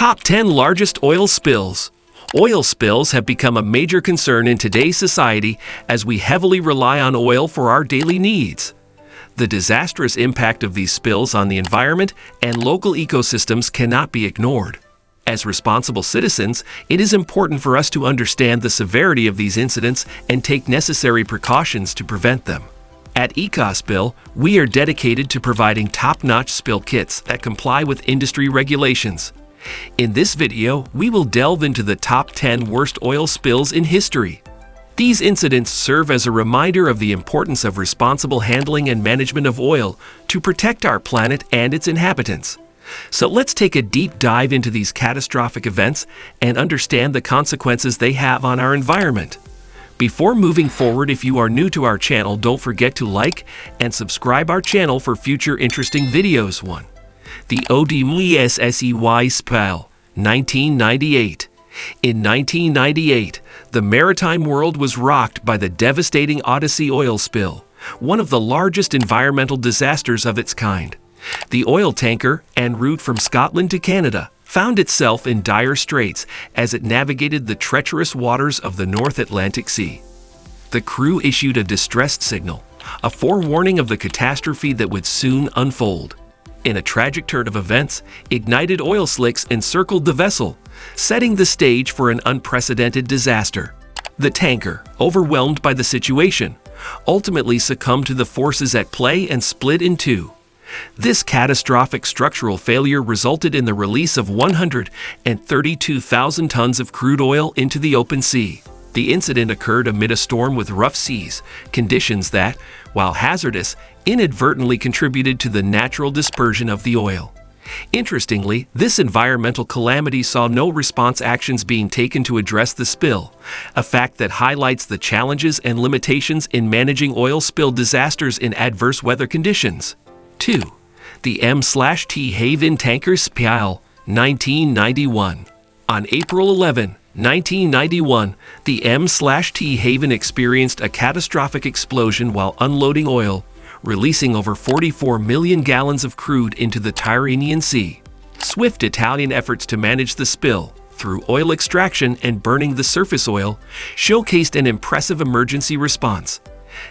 Top 10 largest oil spills. Oil spills have become a major concern in today's society as we heavily rely on oil for our daily needs. The disastrous impact of these spills on the environment and local ecosystems cannot be ignored. As responsible citizens, it is important for us to understand the severity of these incidents and take necessary precautions to prevent them. At EcoSpill, we are dedicated to providing top-notch spill kits that comply with industry regulations. In this video, we will delve into the top 10 worst oil spills in history. These incidents serve as a reminder of the importance of responsible handling and management of oil to protect our planet and its inhabitants. So let's take a deep dive into these catastrophic events and understand the consequences they have on our environment. Before moving forward, if you are new to our channel, don't forget to like and subscribe our channel for future interesting videos. 1. The Odmsey spill, 1998. In 1998, the maritime world was rocked by the devastating Odyssey oil spill, one of the largest environmental disasters of its kind. The oil tanker, en route from Scotland to Canada, found itself in dire straits as it navigated the treacherous waters of the North Atlantic Sea. The crew issued a distress signal, a forewarning of the catastrophe that would soon unfold. In a tragic turn of events, ignited oil slicks encircled the vessel, setting the stage for an unprecedented disaster. The tanker, overwhelmed by the situation, ultimately succumbed to the forces at play and split in two. This catastrophic structural failure resulted in the release of 132,000 tons of crude oil into the open sea. The incident occurred amid a storm with rough seas, conditions that, while hazardous, inadvertently contributed to the natural dispersion of the oil. Interestingly, this environmental calamity saw no response actions being taken to address the spill, a fact that highlights the challenges and limitations in managing oil spill disasters in adverse weather conditions. 2. The M/T Haven tanker spill, 1991. On April 11, 1991, the M/T Haven experienced a catastrophic explosion while unloading oil, releasing over 44 million gallons of crude into the Tyrrhenian Sea. Swift Italian efforts to manage the spill, through oil extraction and burning the surface oil, showcased an impressive emergency response.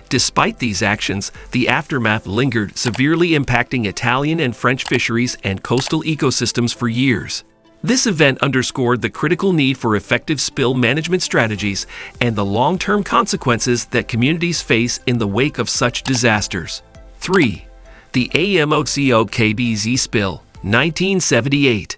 Despite these actions, the aftermath lingered, severely impacting Italian and French fisheries and coastal ecosystems for years. This event underscored the critical need for effective spill management strategies and the long-term consequences that communities face in the wake of such disasters. 3. The AMOCOKBZ spill, 1978.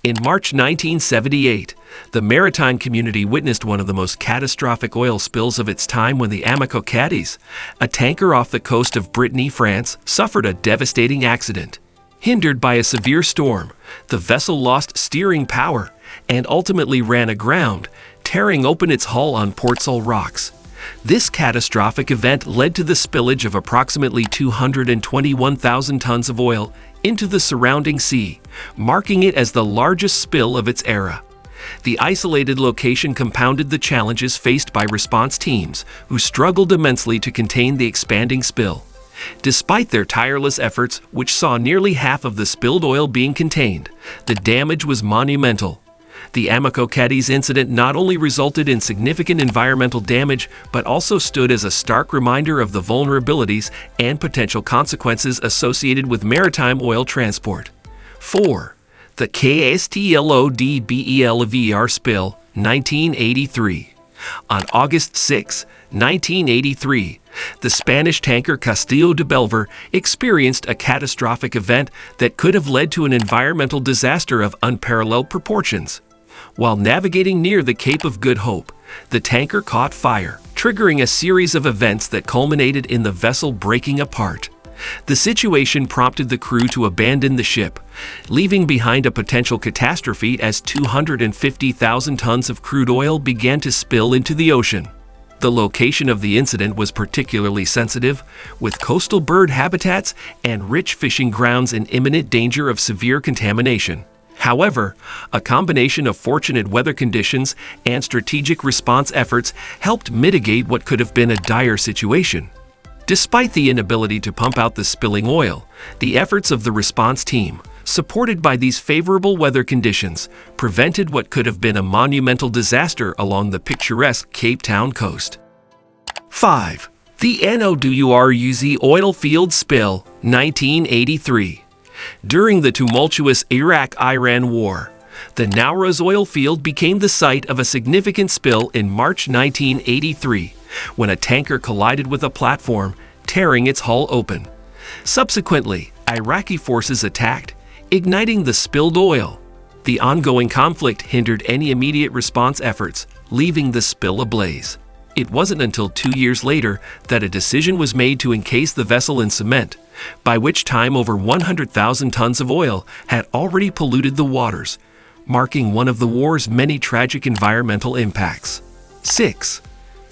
In March 1978, the maritime community witnessed one of the most catastrophic oil spills of its time when the Amico Cadiz, a tanker off the coast of Brittany, France, suffered a devastating accident. Hindered by a severe storm, the vessel lost steering power and ultimately ran aground, tearing open its hull on Portsall rocks. This catastrophic event led to the spillage of approximately 221,000 tons of oil into the surrounding sea, marking it as the largest spill of its era. The isolated location compounded the challenges faced by response teams, who struggled immensely to contain the expanding spill. Despite their tireless efforts, which saw nearly half of the spilled oil being contained, the damage was monumental. The Amico Cadiz incident not only resulted in significant environmental damage, but also stood as a stark reminder of the vulnerabilities and potential consequences associated with maritime oil transport. 4. The KSTLODBELVR spill, 1983. On August 6, 1983, the Spanish tanker Castillo de Belver experienced a catastrophic event that could have led to an environmental disaster of unparalleled proportions. While navigating near the Cape of Good Hope, the tanker caught fire, triggering a series of events that culminated in the vessel breaking apart. The situation prompted the crew to abandon the ship, leaving behind a potential catastrophe as 250,000 tons of crude oil began to spill into the ocean. The location of the incident was particularly sensitive, with coastal bird habitats and rich fishing grounds in imminent danger of severe contamination. However, a combination of fortunate weather conditions and strategic response efforts helped mitigate what could have been a dire situation. Despite the inability to pump out the spilling oil, the efforts of the response team, supported by these favorable weather conditions, prevented what could have been a monumental disaster along the picturesque Cape Town coast. 5. The Nouruz oil field spill, 1983. During the tumultuous Iraq-Iran War, the Nouruz oil field became the site of a significant spill in March 1983, when a tanker collided with a platform, tearing its hull open. Subsequently, Iraqi forces attacked, igniting the spilled oil. The ongoing conflict hindered any immediate response efforts, leaving the spill ablaze. It wasn't until 2 years later that a decision was made to encase the vessel in cement, by which time over 100,000 tons of oil had already polluted the waters, marking one of the war's many tragic environmental impacts. 6.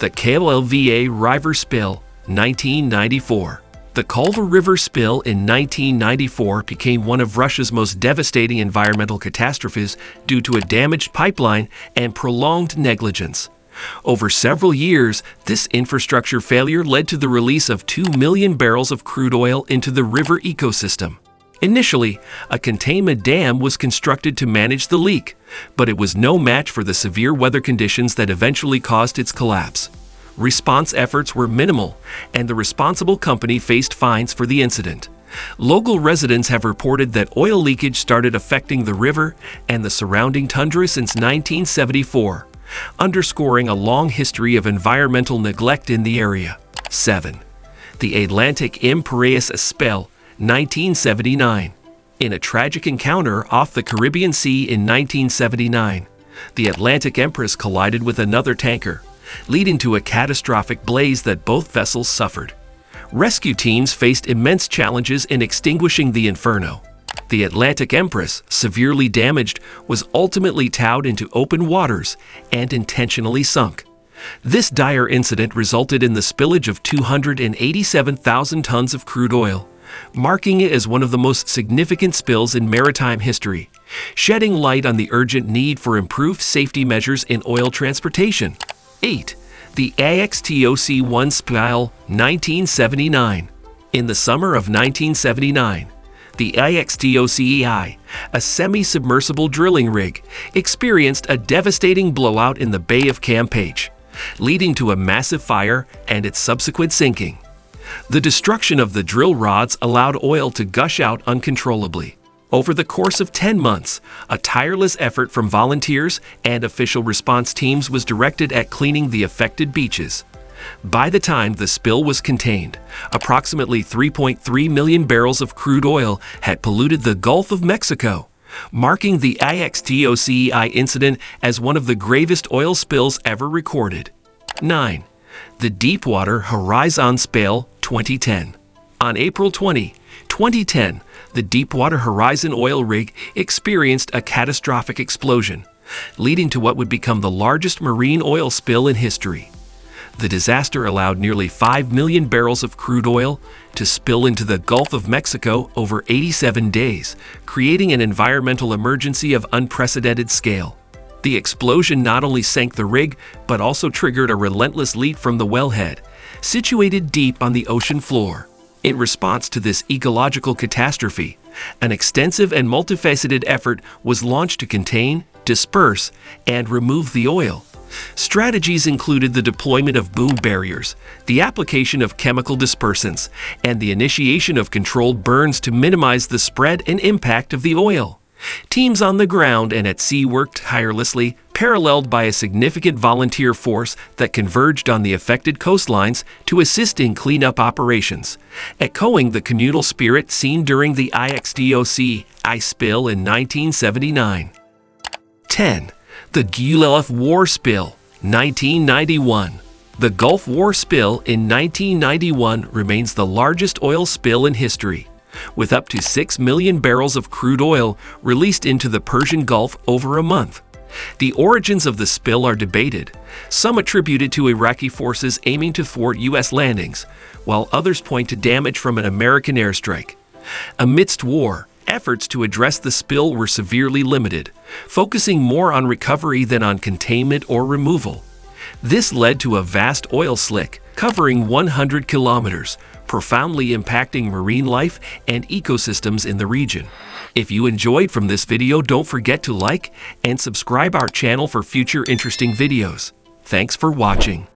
The Kulva River Spill, 1994. The Kulva River spill in 1994 became one of Russia's most devastating environmental catastrophes due to a damaged pipeline and prolonged negligence. Over several years, this infrastructure failure led to the release of 2 million barrels of crude oil into the river ecosystem. Initially, a containment dam was constructed to manage the leak, but it was no match for the severe weather conditions that eventually caused its collapse. Response efforts were minimal, and the responsible company faced fines for the incident. Local residents have reported that oil leakage started affecting the river and the surrounding tundra since 1974. Underscoring a long history of environmental neglect in the area. 7. The Atlantic Imperious Spill, 1979. In a tragic encounter off the Caribbean Sea in 1979, the Atlantic Empress collided with another tanker, leading to a catastrophic blaze that both vessels suffered. Rescue teams faced immense challenges in extinguishing the inferno. The Atlantic Empress, severely damaged, was ultimately towed into open waters and intentionally sunk. This dire incident resulted in the spillage of 287,000 tons of crude oil, marking it as one of the most significant spills in maritime history, shedding light on the urgent need for improved safety measures in oil transportation. 8. The AXTOC-1 spill, 1979. In the summer of 1979, the AXTOC-1, a semi-submersible drilling rig, experienced a devastating blowout in the Bay of Campeche, leading to a massive fire and its subsequent sinking. The destruction of the drill rods allowed oil to gush out uncontrollably. Over the course of 10 months, a tireless effort from volunteers and official response teams was directed at cleaning the affected beaches. By the time the spill was contained, approximately 3.3 million barrels of crude oil had polluted the Gulf of Mexico, marking the AXTOC incident as one of the gravest oil spills ever recorded. 9. The Deepwater Horizon Spill, 2010. On April 20, 2010, the Deepwater Horizon oil rig experienced a catastrophic explosion, leading to what would become the largest marine oil spill in history. The disaster allowed nearly 5 million barrels of crude oil to spill into the Gulf of Mexico over 87 days, creating an environmental emergency of unprecedented scale. The explosion not only sank the rig, but also triggered a relentless leak from the wellhead, situated deep on the ocean floor. In response to this ecological catastrophe, an extensive and multifaceted effort was launched to contain, disperse, and remove the oil. Strategies included the deployment of boom barriers, the application of chemical dispersants, and the initiation of controlled burns to minimize the spread and impact of the oil. Teams on the ground and at sea worked tirelessly, paralleled by a significant volunteer force that converged on the affected coastlines to assist in cleanup operations, echoing the communal spirit seen during the AXTOC spill in 1979. 10. The Gulf War Spill, 1991. The Gulf War spill in 1991 remains the largest oil spill in history, with up to 6 million barrels of crude oil released into the Persian Gulf over a month. The origins of the spill are debated, some attributed to Iraqi forces aiming to thwart U.S. landings, while others point to damage from an American airstrike. Amidst war, efforts to address the spill were severely limited, focusing more on recovery than on containment or removal. This led to a vast oil slick covering 100 kilometers, profoundly impacting marine life and ecosystems in the region. If you enjoyed from this video, don't forget to like and subscribe our channel for future interesting videos. Thanks for watching.